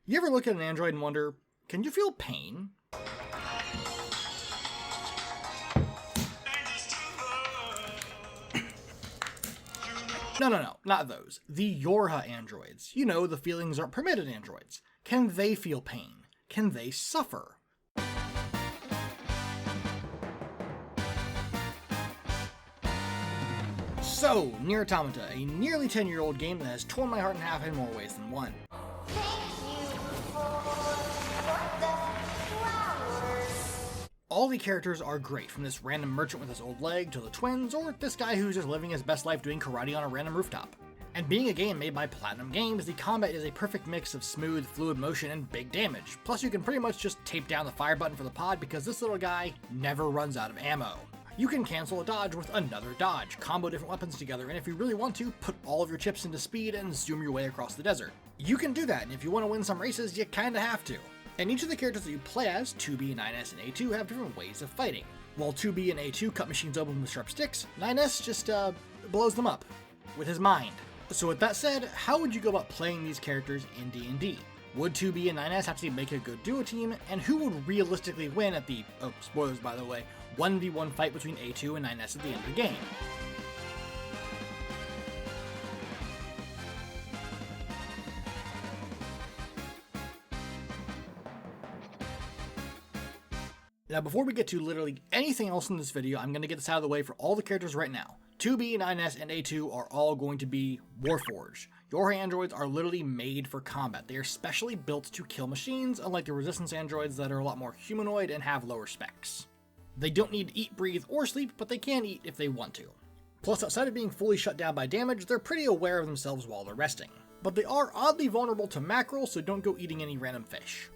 You ever look at an android and wonder, can you feel pain? No, not those. The Yorha androids. You know, the feelings aren't permitted androids. Can they feel pain? Can they suffer? So, Nier Automata, a nearly 10-year-old game that has torn my heart in half in more ways than one. All the characters are great, from this random merchant with his old leg to the twins, or this guy who's just living his best life doing karate on a random rooftop. And being a game made by Platinum Games, the combat is a perfect mix of smooth, fluid motion and big damage. Plus you can pretty much just tape down the fire button for the pod because this little guy never runs out of ammo. You can cancel a dodge with another dodge, combo different weapons together, and if you really want to, put all of your chips into speed and zoom your way across the desert. You can do that, and if you want to win some races, you kinda have to. And each of the characters that you play as, 2B, 9S, and A2, have different ways of fighting. While 2B and A2 cut machines open with sharp sticks, 9S just, blows them up with his mind. So with that said, how would you go about playing these characters in D&D? Would 2B and 9S have to make a good duo team, and who would realistically win at the, oh, spoilers by the way, 1v1 fight between A2 and 9S at the end of the game? Now before we get to literally anything else in this video, I'm going to get this out of the way for all the characters right now. 2B, 9S, and A2 are all going to be Warforged. Your androids are literally made for combat. They are specially built to kill machines, unlike the Resistance androids that are a lot more humanoid and have lower specs. They don't need to eat, breathe, or sleep, but they can eat if they want to. Plus, outside of being fully shut down by damage, they're pretty aware of themselves while they're resting. But they are oddly vulnerable to mackerel, so don't go eating any random fish.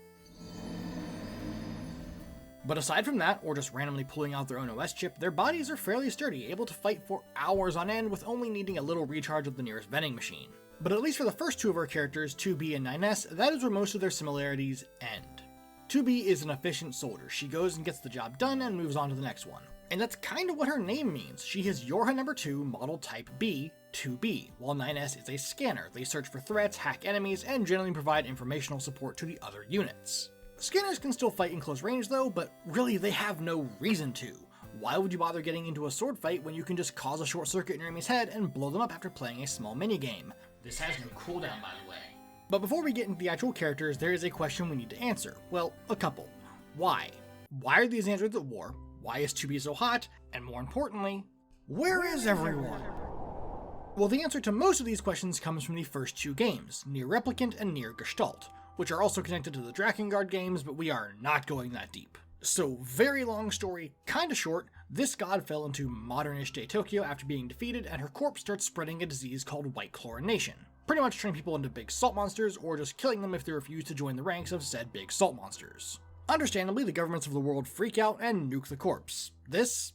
But aside from that, or just randomly pulling out their own OS chip, their bodies are fairly sturdy, able to fight for hours on end with only needing a little recharge of the nearest vending machine. But at least for the first two of our characters, 2B and 9S, that is where most of their similarities end. 2B is an efficient soldier. She goes and gets the job done and moves on to the next one. And that's kind of what her name means. She is Yorha number 2, model type B, 2B, while 9S is a scanner. They search for threats, hack enemies, and generally provide informational support to the other units. Scanners can still fight in close range though, but really they have no reason to. Why would you bother getting into a sword fight when you can just cause a short circuit in your enemy's head and blow them up after playing a small minigame? This has no cooldown, by the way. But before we get into the actual characters, there is a question we need to answer. Well, a couple. Why? Why are these androids at war? Why is 2B so hot? And more importantly, where is everyone? Well, the answer to most of these questions comes from the first two games, Nier Replicant and Nier Gestalt, which are also connected to the Drakengard games, but we are not going that deep. So, very long story, kinda short, this god fell into modern-ish day Tokyo after being defeated, and her corpse starts spreading a disease called white chlorination. Pretty much turning people into big salt monsters, or just killing them if they refuse to join the ranks of said big salt monsters. Understandably, the governments of the world freak out and nuke the corpse. This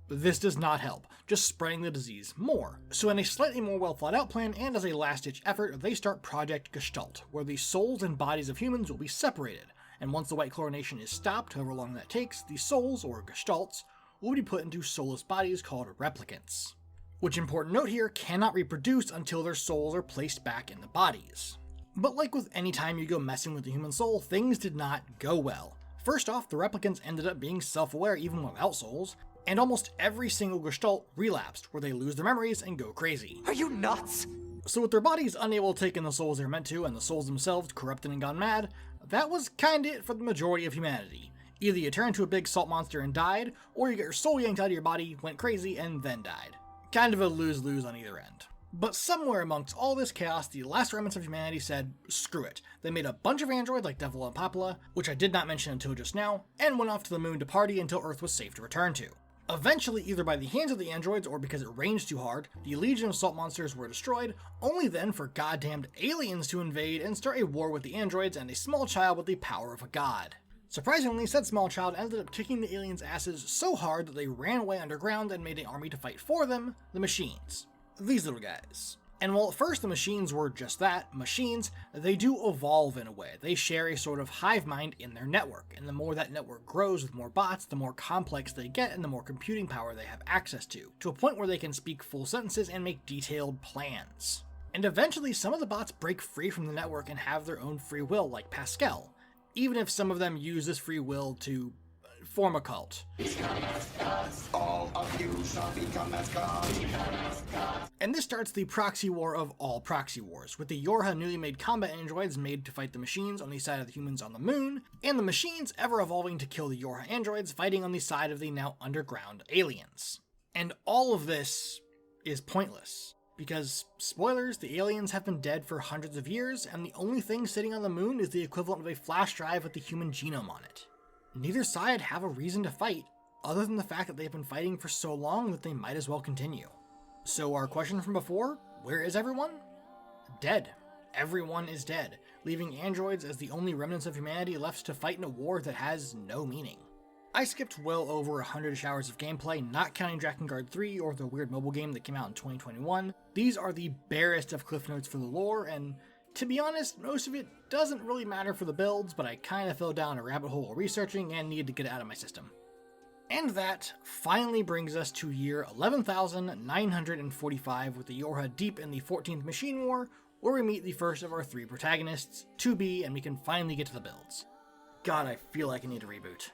does not help, just spreading the disease more. So in a slightly more well thought out plan, and as a last-ditch effort, they start Project Gestalt, where the souls and bodies of humans will be separated, and once the white chlorination is stopped, however long that takes, the souls, or Gestalts, will be put into soulless bodies called replicants. Which, important note here, cannot reproduce until their souls are placed back in the bodies. But like with any time you go messing with the human soul, things did not go well. First off, the replicants ended up being self-aware even without souls, and almost every single Gestalt relapsed, where they lose their memories and go crazy. Are you nuts? So with their bodies unable to take in the souls they were meant to, and the souls themselves corrupted and gone mad, that was kinda it for the majority of humanity. Either you turned into a big salt monster and died, or you get your soul yanked out of your body, went crazy, and then died. Kind of a lose-lose on either end. But somewhere amongst all this chaos, the last remnants of humanity said, screw it. They made a bunch of androids like Devil and Popula, which I did not mention until just now, and went off to the moon to party until Earth was safe to return to. Eventually, either by the hands of the androids or because it rained too hard, the legion of salt monsters were destroyed, only then for goddamned aliens to invade and start a war with the androids and a small child with the power of a god. Surprisingly, said small child ended up kicking the aliens' asses so hard that they ran away underground and made an army to fight for them, the machines. These little guys. And while at first the machines were just that, machines, they do evolve in a way. They share a sort of hive mind in their network, and the more that network grows with more bots, the more complex they get and the more computing power they have access to a point where they can speak full sentences and make detailed plans. And eventually some of the bots break free from the network and have their own free will, like Pascal, even if some of them use this free will to form a cult. All of you shall become as gods. And this starts the proxy war of all proxy wars, with the Yorha newly made combat androids made to fight the machines on the side of the humans on the moon, and the machines ever evolving to kill the Yorha androids fighting on the side of the now underground aliens. And all of this is pointless, because, spoilers, the aliens have been dead for hundreds of years, and the only thing sitting on the moon is the equivalent of a flash drive with the human genome on it. Neither side have a reason to fight, other than the fact that they've been fighting for so long that they might as well continue. So our question from before, where is everyone? Dead. Everyone is dead, leaving androids as the only remnants of humanity left to fight in a war that has no meaning. I skipped well over 100 hours of gameplay, not counting Drakengard 3 or the weird mobile game that came out in 2021. These are the barest of cliff notes for the lore, and to be honest, most of it doesn't really matter for the builds, but I kinda fell down a rabbit hole while researching and needed to get it out of my system. And that finally brings us to year 11,945 with the Yorha deep in the 14th Machine War, where we meet the first of our 3 protagonists, 2B, and we can finally get to the builds. God, I feel like I need a reboot.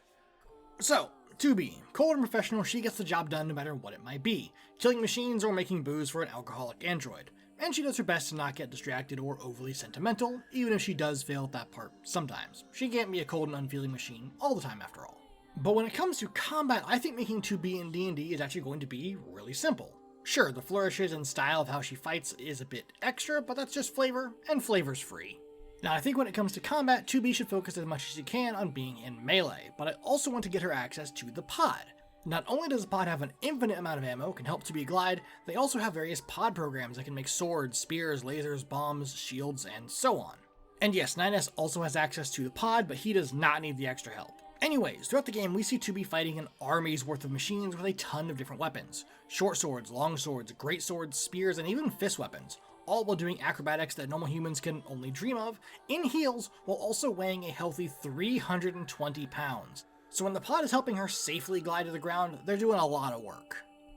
So, 2B, cold and professional, she gets the job done no matter what it might be, killing machines or making booze for an alcoholic android. And she does her best to not get distracted or overly sentimental, even if she does fail at that part sometimes. She can't be a cold and unfeeling machine all the time after all. But when it comes to combat, I think making 2B in D&D is actually going to be really simple. Sure, the flourishes and style of how she fights is a bit extra, but that's just flavor, and flavor's free. Now I think when it comes to combat, 2B should focus as much as she can on being in melee, but I also want to get her access to the pod. Not only does the pod have an infinite amount of ammo, can help 2B glide, they also have various pod programs that can make swords, spears, lasers, bombs, shields, and so on. And yes, 9S also has access to the pod, but he does not need the extra help. Anyways, throughout the game, we see 2B fighting an army's worth of machines with a ton of different weapons. Short swords, long swords, great swords, spears, and even fist weapons, all while doing acrobatics that normal humans can only dream of, in heels, while also weighing a healthy 320 pounds. So when the pod is helping her safely glide to the ground, they're doing a lot of work.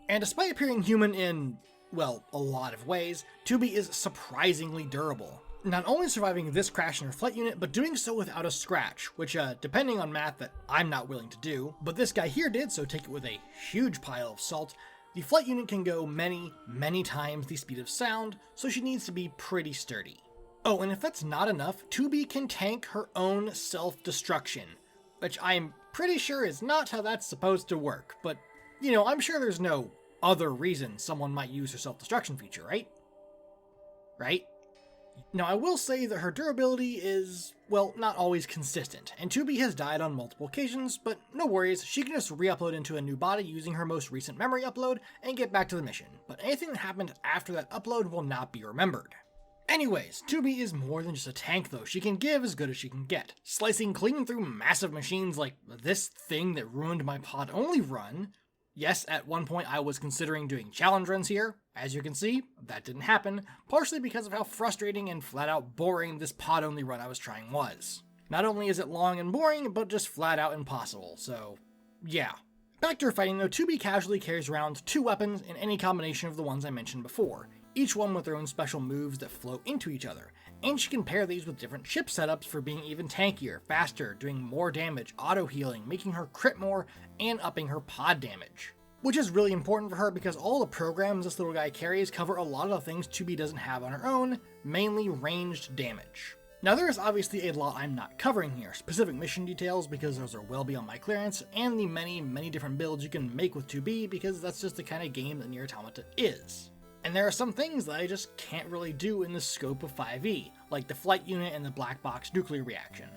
And despite appearing human in, well, a lot of ways, 2B is surprisingly durable. Not only surviving this crash in her flight unit, but doing so without a scratch, which, depending on math that I'm not willing to do, but this guy here did, so take it with a huge pile of salt, the flight unit can go many, many times the speed of sound, so she needs to be pretty sturdy. Oh, and if that's not enough, 2B can tank her own self-destruction, which I'm pretty sure is not how that's supposed to work, but, you know, I'm sure there's no other reason someone might use her self-destruction feature, right? Right? Now, I will say that her durability is, well, not always consistent, and 2B has died on multiple occasions, but no worries, she can just re-upload into a new body using her most recent memory upload and get back to the mission, but anything that happened after that upload will not be remembered. Anyways, 2B is more than just a tank though, she can give as good as she can get, slicing clean through massive machines like this thing that ruined my pod-only run. Yes, at one point I was considering doing challenge runs here. As you can see, that didn't happen, partially because of how frustrating and flat out boring this pod-only run I was trying was. Not only is it long and boring, but just flat out impossible, so yeah. Back to her fighting though, 2B casually carries around 2 weapons in any combination of the ones I mentioned before, each one with their own special moves that flow into each other, and she can pair these with different ship setups for being even tankier, faster, doing more damage, auto-healing, making her crit more, and upping her pod damage. Which is really important for her because all the programs this little guy carries cover a lot of the things 2B doesn't have on her own, mainly ranged damage. Now there is obviously a lot I'm not covering here, specific mission details because those are well beyond my clearance, and the many, many different builds you can make with 2B because that's just the kind of game that Nier Automata is. And there are some things that I just can't really do in the scope of 5e, like the flight unit and the black box nuclear reaction.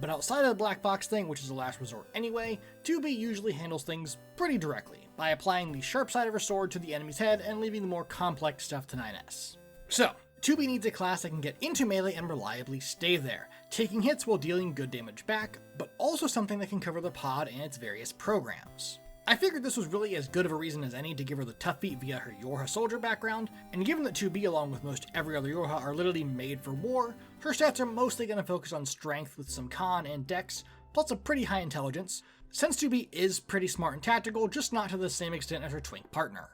But outside of the black box thing, which is a last resort anyway, 2B usually handles things pretty directly, by applying the sharp side of her sword to the enemy's head and leaving the more complex stuff to 9S. So, 2B needs a class that can get into melee and reliably stay there, taking hits while dealing good damage back, but also something that can cover the pod and its various programs. I figured this was really as good of a reason as any to give her the tough feat via her Yorha soldier background, and given that 2B along with most every other Yorha are literally made for war, her stats are mostly going to focus on strength with some con and dex, plus a pretty high intelligence, since 2B is pretty smart and tactical, just not to the same extent as her twink partner.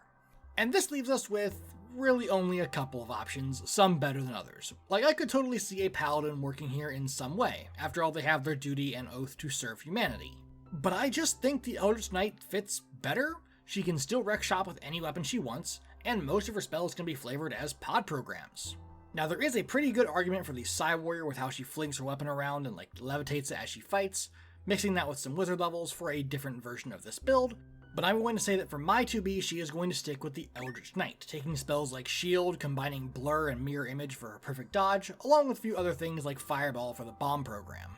And this leaves us with, really only a couple of options, some better than others. Like, I could totally see a paladin working here in some way. After all, they have their duty and oath to serve humanity. But I just think the Eldritch Knight fits better. She can still wreck shop with any weapon she wants, and most of her spells can be flavored as pod programs. Now, there is a pretty good argument for the Psy Warrior with how she flings her weapon around and levitates it as she fights, mixing that with some wizard levels for a different version of this build, but I'm going to say that for my 2B, she is going to stick with the Eldritch Knight, taking spells like Shield, combining Blur and Mirror Image for her perfect dodge, along with a few other things like Fireball for the bomb program.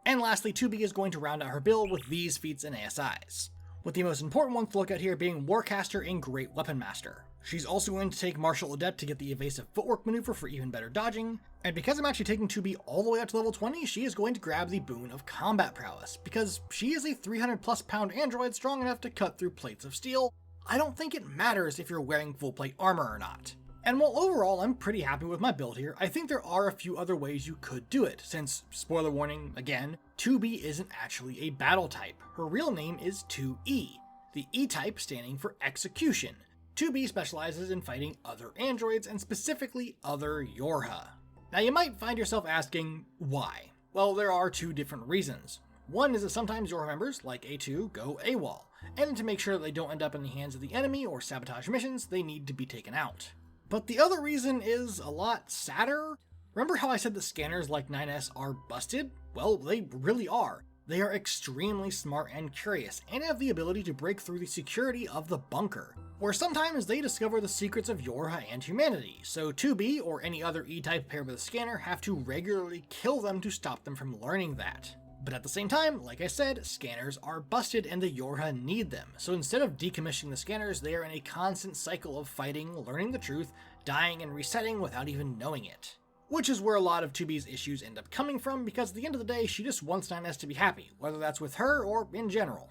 And lastly, 2B is going to round out her build with these feats and ASIs, with the most important ones to look at here being Warcaster and Great Weapon Master. She's also going to take Martial Adept to get the evasive footwork maneuver for even better dodging, and because I'm actually taking 2B all the way up to level 20, she is going to grab the boon of Combat Prowess, because she is a 300 plus pound android strong enough to cut through plates of steel. I don't think it matters if you're wearing full plate armor or not. And while overall I'm pretty happy with my build here, I think there are a few other ways you could do it, since, spoiler warning again, 2B isn't actually a battle type. Her real name is 2E, the E type standing for Execution. 2B specializes in fighting other androids, and specifically other Yorha. Now you might find yourself asking, why? Well, there are two different reasons. One is that sometimes Yorha members, like A2, go AWOL, and to make sure that they don't end up in the hands of the enemy or sabotage missions, they need to be taken out. But the other reason is a lot sadder. Remember how I said that scanners like 9S are busted? Well, they really are. They are extremely smart and curious, and have the ability to break through the security of the bunker, where sometimes they discover the secrets of Yorha and humanity, so 2B or any other E-type paired with a scanner have to regularly kill them to stop them from learning that. But at the same time, like I said, scanners are busted and the Yorha need them, so instead of decommissioning the scanners, they are in a constant cycle of fighting, learning the truth, dying and resetting without even knowing it. Which is where a lot of 2B's issues end up coming from, because at the end of the day, she just wants 9S to be happy, whether that's with her or in general.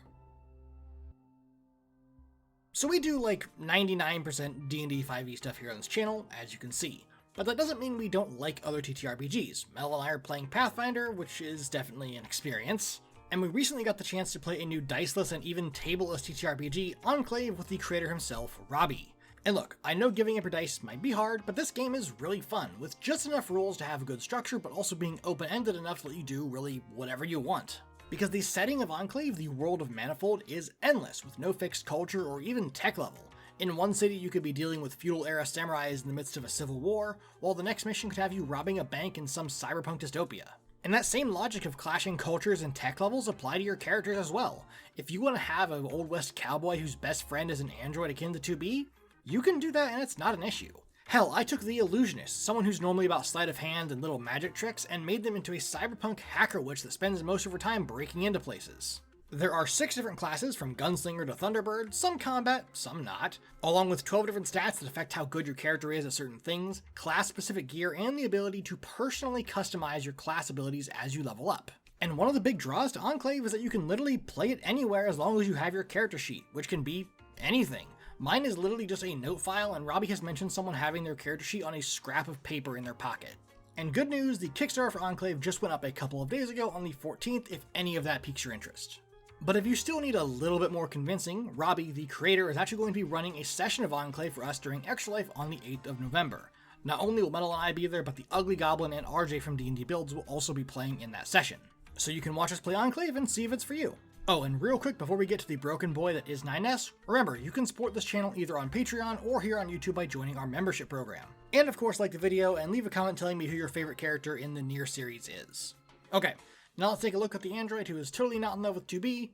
So we do like 99% D&D 5e stuff here on this channel, as you can see. But that doesn't mean we don't like other TTRPGs. Mel and I are playing Pathfinder, which is definitely an experience. And we recently got the chance to play a new diceless and even tableless TTRPG, Enclave, with the creator himself, Robbie. And look, I know giving up your dice might be hard, but this game is really fun, with just enough rules to have a good structure, but also being open-ended enough to let you do really whatever you want. Because the setting of Enclave, the world of Manifold, is endless, with no fixed culture or even tech level. In one city you could be dealing with feudal-era samurais in the midst of a civil war, while the next mission could have you robbing a bank in some cyberpunk dystopia. And that same logic of clashing cultures and tech levels apply to your characters as well. If you want to have an Old West cowboy whose best friend is an android akin to 2B, you can do that and it's not an issue. Hell, I took the Illusionist, someone who's normally about sleight of hand and little magic tricks, and made them into a cyberpunk hacker witch that spends most of her time breaking into places. There are 6 different classes, from Gunslinger to Thunderbird, some combat, some not, along with 12 different stats that affect how good your character is at certain things, class-specific gear, and the ability to personally customize your class abilities as you level up. And one of the big draws to Enclave is that you can literally play it anywhere as long as you have your character sheet, which can be anything. Mine is literally just a note file, and Robbie has mentioned someone having their character sheet on a scrap of paper in their pocket. And good news, the Kickstarter for Enclave just went up a couple of days ago on the 14th, if any of that piques your interest. But if you still need a little bit more convincing, Robbie, the creator, is actually going to be running a session of Enclave for us during Extra Life on the 8th of November. Not only will Metal and I be there, but the Ugly Goblin and RJ from D&D Builds will also be playing in that session. So you can watch us play Enclave and see if it's for you. Oh, and real quick before we get to the broken boy that is 9S, remember, you can support this channel either on Patreon or here on YouTube by joining our membership program. And of course, like the video and leave a comment telling me who your favorite character in the Nier series is. Okay, now let's take a look at the android who is totally not in love with 2B,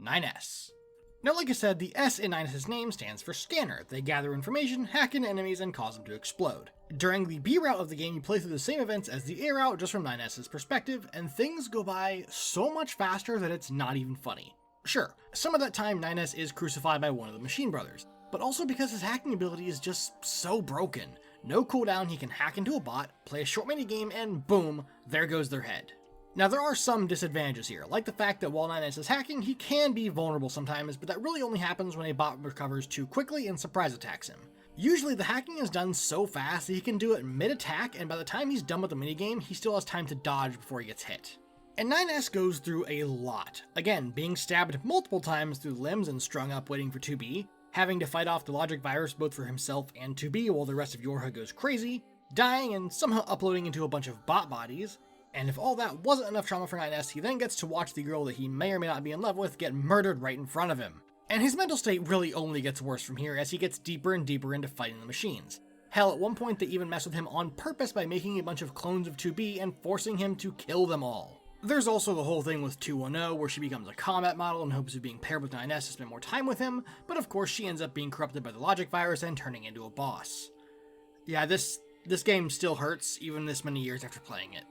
9S. Now, like I said, the S in 9S's name stands for Scanner. They gather information, hack into enemies, and cause them to explode. During the B route of the game, you play through the same events as the A route, just from 9S's perspective, and things go by so much faster that it's not even funny. Sure, some of that time 9S is crucified by one of the Machine Brothers, but also because his hacking ability is just so broken. No cooldown, he can hack into a bot, play a short minigame, and boom, there goes their head. Now, there are some disadvantages here, like the fact that while 9S is hacking, he can be vulnerable sometimes, but that really only happens when a bot recovers too quickly and surprise attacks him. Usually, the hacking is done so fast that he can do it mid-attack, and by the time he's done with the minigame, he still has time to dodge before he gets hit. And 9S goes through a lot. Again, being stabbed multiple times through limbs and strung up waiting for 2B, having to fight off the logic virus both for himself and 2B while the rest of Yorha goes crazy, dying and somehow uploading into a bunch of bot bodies, and if all that wasn't enough trauma for 9S, he then gets to watch the girl that he may or may not be in love with get murdered right in front of him. And his mental state really only gets worse from here as he gets deeper and deeper into fighting the machines. Hell, at one point they even mess with him on purpose by making a bunch of clones of 2B and forcing him to kill them all. There's also the whole thing with 210 where she becomes a combat model in hopes of being paired with 9S to spend more time with him, but of course she ends up being corrupted by the logic virus and turning into a boss. Yeah, this game still hurts even this many years after playing it.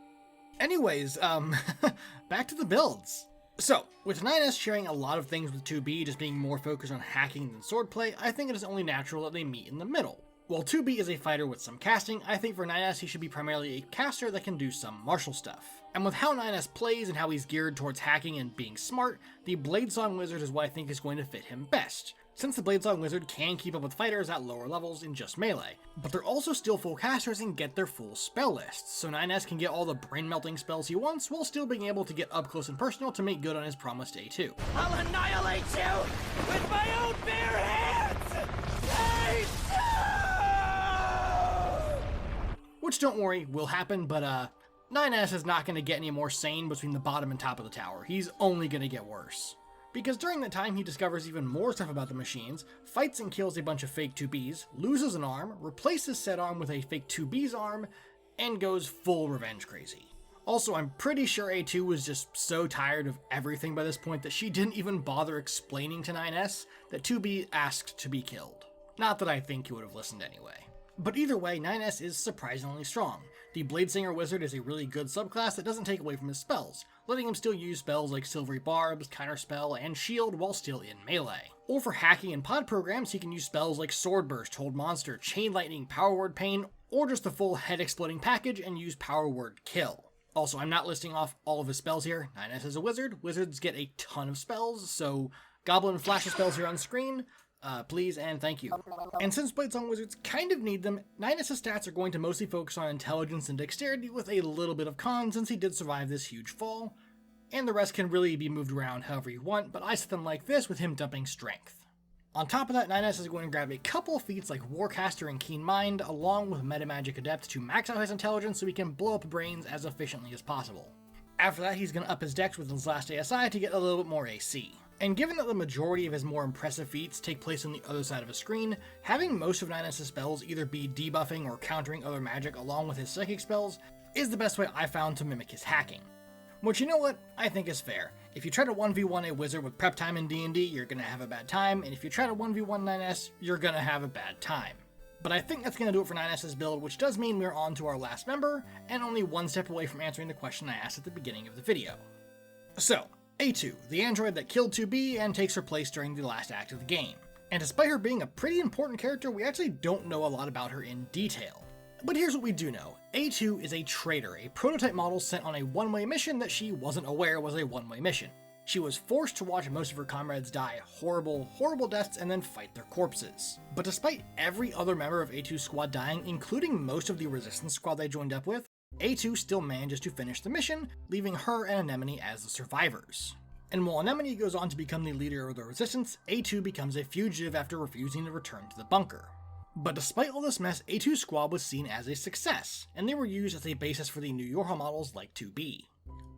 Anyways, back to the builds. So, with 9S sharing a lot of things with 2B just being more focused on hacking than swordplay, I think it is only natural that they meet in the middle. While 2B is a fighter with some casting, I think for 9S he should be primarily a caster that can do some martial stuff. And with how 9S plays and how he's geared towards hacking and being smart, the Bladesong Wizard is what I think is going to fit him best, since the Bladesong Wizard can keep up with fighters at lower levels in just melee, but they're also still full casters and get their full spell lists, so 9S can get all the brain-melting spells he wants while still being able to get up close and personal to make good on his promised A2. I'll annihilate you with my own bare hands! Which, don't worry, will happen, but 9S is not going to get any more sane between the bottom and top of the tower. He's only going to get worse. Because during that time he discovers even more stuff about the machines, fights and kills a bunch of fake 2Bs, loses an arm, replaces said arm with a fake 2B's arm, and goes full revenge crazy. Also, I'm pretty sure A2 was just so tired of everything by this point that she didn't even bother explaining to 9S that 2B asked to be killed. Not that I think he would have listened anyway. But either way, 9S is surprisingly strong. The Bladesinger Wizard is a really good subclass that doesn't take away from his spells, letting him still use spells like Silvery Barbs, Counterspell, and Shield while still in melee. Or for hacking and pod programs, he can use spells like Sword Burst, Hold Monster, Chain Lightning, Power Word Pain, or just the full head exploding package and use Power Word Kill. Also, I'm not listing off all of his spells here. 9S is a wizard. Wizards get a ton of spells, so Goblin flash of spells here on screen. Please and thank you. And since Bladesong Wizards kind of need them, 9S' stats are going to mostly focus on intelligence and dexterity with a little bit of con since he did survive this huge fall, and the rest can really be moved around however you want, but I set them like this with him dumping strength. On top of that, 9S is going to grab a couple feats like Warcaster and Keen Mind, along with Metamagic Adept to max out his intelligence so he can blow up brains as efficiently as possible. After that, he's going to up his dex with his last ASI to get a little bit more AC. And given that the majority of his more impressive feats take place on the other side of a screen, having most of 9S' spells either be debuffing or countering other magic along with his psychic spells is the best way I found to mimic his hacking. Which, you know what, I think is fair. If you try to 1v1 a wizard with prep time in D&D, you're going to have a bad time, and if you try to 1v1 9S, you're going to have a bad time. But I think that's going to do it for 9S' build, which does mean we're on to our last member, and only one step away from answering the question I asked at the beginning of the video. So, A2, the android that killed 2B and takes her place during the last act of the game. And despite her being a pretty important character, we actually don't know a lot about her in detail. But here's what we do know. A2 is a traitor, a prototype model sent on a one-way mission that she wasn't aware was a one-way mission. She was forced to watch most of her comrades die horrible, horrible deaths and then fight their corpses. But despite every other member of A2's squad dying, including most of the resistance squad they joined up with, A2 still manages to finish the mission, leaving her and Anemone as the survivors. And while Anemone goes on to become the leader of the resistance, A2 becomes a fugitive after refusing to return to the bunker. But despite all this mess, A2's squad was seen as a success, and they were used as a basis for the new Yorha models like 2B.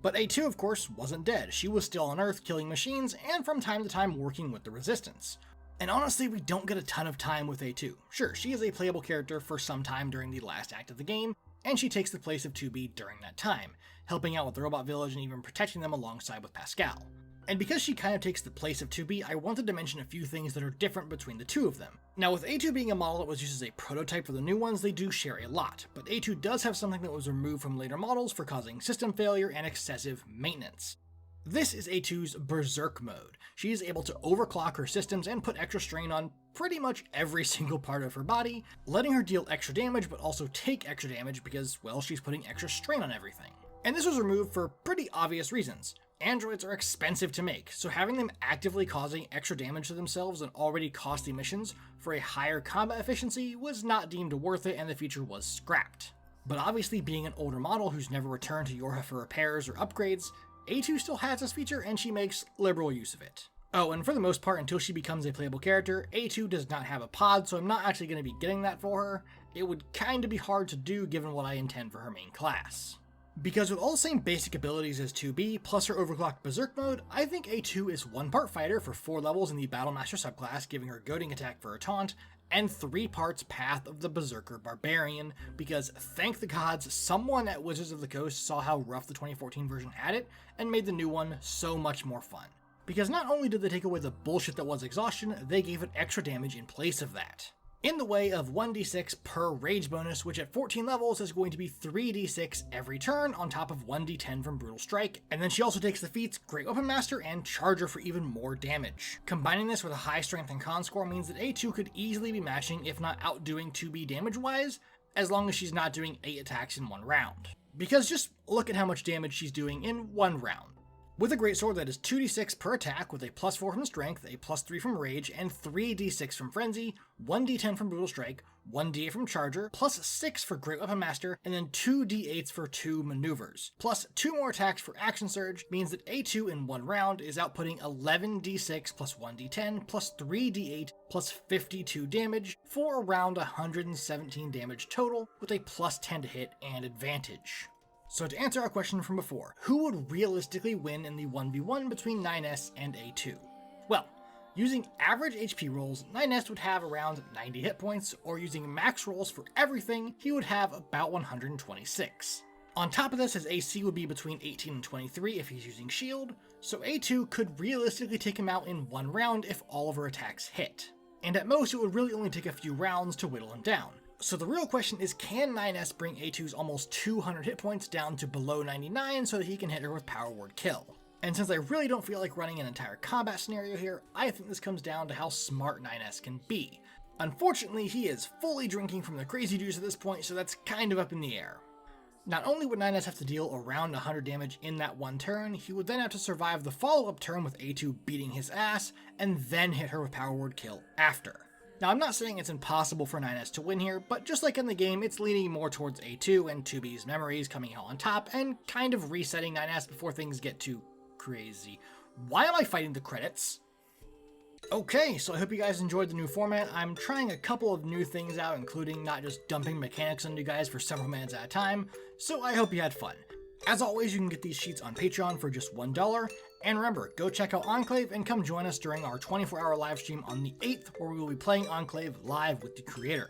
But A2, of course, wasn't dead. She was still on Earth killing machines, and from time to time working with the Resistance. And honestly, we don't get a ton of time with A2. Sure, she is a playable character for some time during the last act of the game, and she takes the place of 2B during that time, helping out with the Robot Village and even protecting them alongside with Pascal. And because she kind of takes the place of 2B, I wanted to mention a few things that are different between the two of them. Now, with A2 being a model that was used as a prototype for the new ones, they do share a lot, but A2 does have something that was removed from later models for causing system failure and excessive maintenance. This is A2's Berserk mode. She is able to overclock her systems and put extra strain on pretty much every single part of her body, letting her deal extra damage but also take extra damage because, well, she's putting extra strain on everything. And this was removed for pretty obvious reasons. Androids are expensive to make, so having them actively causing extra damage to themselves in already costly missions for a higher combat efficiency was not deemed worth it and the feature was scrapped. But obviously being an older model who's never returned to Yorha for repairs or upgrades, A2 still has this feature and she makes liberal use of it. Oh, and for the most part, until she becomes a playable character, A2 does not have a pod, so I'm not actually going to be getting that for her. It would kind of be hard to do given what I intend for her main class. Because with all the same basic abilities as 2B, plus her overclocked Berserk mode, I think A2 is 1 part fighter for 4 levels in the Battlemaster subclass, giving her goading attack for her taunt, and 3 parts Path of the Berserker Barbarian, because thank the gods, someone at Wizards of the Coast saw how rough the 2014 version had it, and made the new one so much more fun. Because not only did they take away the bullshit that was exhaustion, they gave it extra damage in place of that. In the way of 1d6 per rage bonus, which at 14 levels is going to be 3d6 every turn on top of 1d10 from Brutal Strike, and then she also takes the feats Great Weapon Master and Charger for even more damage. Combining this with a high strength and con score means that A2 could easily be matching, if not outdoing 2B damage-wise, as long as she's not doing 8 attacks in 1 round. Because just look at how much damage she's doing in 1 round. With a greatsword that is 2d6 per attack with a +4 from strength, a +3 from rage, and 3d6 from frenzy, 1d10 from brutal strike, 1d8 from charger, +6 for great weapon master, and then 2d8s for 2 maneuvers. Plus 2 more attacks for action surge means that A2 in 1 round is outputting 11d6 plus 1d10 plus 3d8 plus 52 damage for around 117 damage total with a +10 to hit and advantage. So to answer our question from before, who would realistically win in the 1v1 between 9S and A2? Well, using average HP rolls, 9S would have around 90 hit points, or using max rolls for everything, he would have about 126. On top of this, his AC would be between 18 and 23 if he's using shield, so A2 could realistically take him out in 1 round if all of her attacks hit. And at most, it would really only take a few rounds to whittle him down. So the real question is, can 9S bring A2's almost 200 hit points down to below 99 so that he can hit her with Power Word Kill? And since I really don't feel like running an entire combat scenario here, I think this comes down to how smart 9S can be. Unfortunately, he is fully drinking from the crazy juice at this point, so that's kind of up in the air. Not only would 9S have to deal around 100 damage in that 1 turn, he would then have to survive the follow-up turn with A2 beating his ass, and then hit her with Power Word Kill after. Now, I'm not saying it's impossible for 9S to win here, but just like in the game, it's leaning more towards A2 and 2B's memories coming out on top and kind of resetting 9S before things get too crazy. Why am I fighting the credits? Okay, so I hope you guys enjoyed the new format. I'm trying a couple of new things out, including not just dumping mechanics on you guys for several minutes at a time, so I hope you had fun. As always, you can get these sheets on Patreon for just $1, and remember, go check out Enclave and come join us during our 24-hour live stream on the 8th, where we will be playing Enclave live with the creator.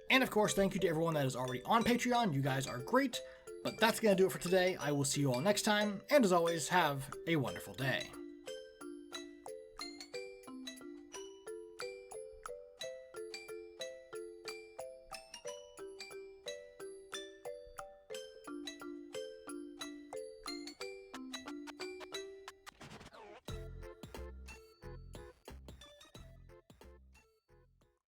And of course, thank you to everyone that is already on Patreon. You guys are great. But that's going to do it for today. I will see you all next time, and as always, have a wonderful day.